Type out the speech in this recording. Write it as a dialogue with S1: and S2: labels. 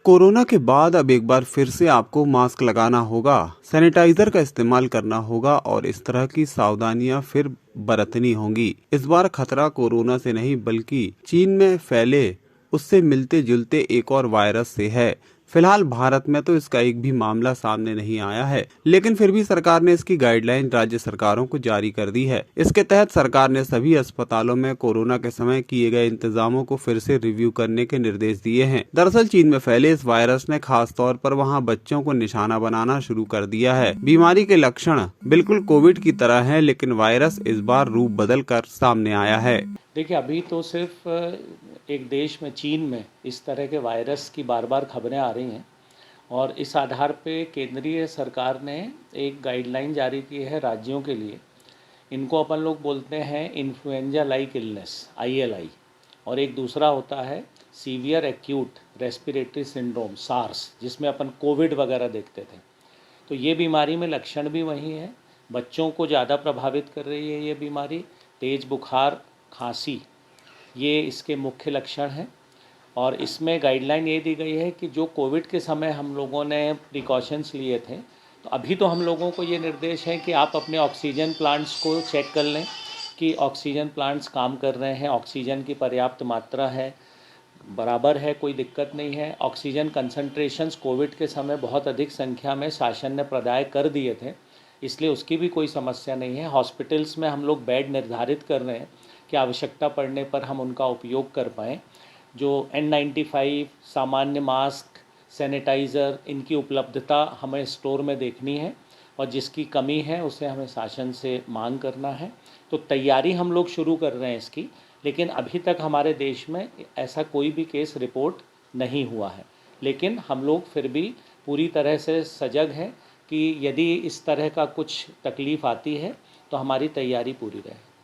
S1: Corona के बाद अब एक बार फिर से आपको मास्क लगाना होगा, सैनिटाइजर का इस्तेमाल करना होगा और इस तरह की सावधानियां फिर बरतनी होंगी। इस बार खतरा कोरोना से नहीं बल्कि चीन में फैले उससे मिलते जुलते एक और वायरस से है। फिलहाल भारत में तो इसका एक भी मामला सामने नहीं आया है, लेकिन फिर भी सरकार ने इसकी गाइडलाइन राज्य सरकारों को जारी कर दी है। इसके तहत सरकार ने सभी अस्पतालों में कोरोना के समय किए गए इंतजामों को फिर से रिव्यू करने के निर्देश दिए हैं। दरअसल चीन में फैले इस वायरस ने खास तौर पर वहां बच्चों को निशाना बनाना शुरू कर दिया है। बीमारी के लक्षण बिल्कुल कोविड की तरह हैं, लेकिन वायरस इस बार रूप बदल कर सामने आया है।
S2: देखिए, अभी तो सिर्फ एक देश में, चीन में, इस तरह के वायरस की बार बार खबरें आ रही हैं और इस आधार पे केंद्रीय सरकार ने एक गाइडलाइन जारी की है राज्यों के लिए। इनको अपन लोग बोलते हैं इन्फ्लुएंजा लाइक इलनेस, ILI, और एक दूसरा होता है severe acute respiratory syndrome, SARS, जिसमें अपन कोविड वगैरह देखते थे। तो ये बीमारी में लक्षण भी वही है, बच्चों को ज़्यादा प्रभावित कर रही है ये बीमारी। तेज़ बुखार, खांसी, ये इसके मुख्य लक्षण हैं। और इसमें गाइडलाइन ये दी गई है कि जो कोविड के समय हम लोगों ने प्रिकॉशंस लिए थे, तो अभी तो हम लोगों को ये निर्देश है कि आप अपने ऑक्सीजन प्लांट्स को चेक कर लें कि ऑक्सीजन प्लांट्स काम कर रहे हैं, ऑक्सीजन की पर्याप्त मात्रा है, बराबर है, कोई दिक्कत नहीं है। ऑक्सीजन कंसंट्रेशंस कोविड के समय बहुत अधिक संख्या में शासन ने प्रदाय कर दिए थे, इसलिए उसकी भी कोई समस्या नहीं है। हॉस्पिटल्स में हम लोग बेड निर्धारित कर रहे हैं कि आवश्यकता पड़ने पर हम उनका उपयोग कर पाएँ। जो N95, सामान्य मास्क, सैनिटाइज़र, इनकी उपलब्धता हमें स्टोर में देखनी है और जिसकी कमी है उसे हमें शासन से मांग करना है। तो तैयारी हम लोग शुरू कर रहे हैं इसकी, लेकिन अभी तक हमारे देश में ऐसा कोई भी केस रिपोर्ट नहीं हुआ है। लेकिन हम लोग फिर भी पूरी तरह से सजग हैं कि यदि इस तरह का कुछ तकलीफ़ आती है तो हमारी तैयारी पूरी रहे।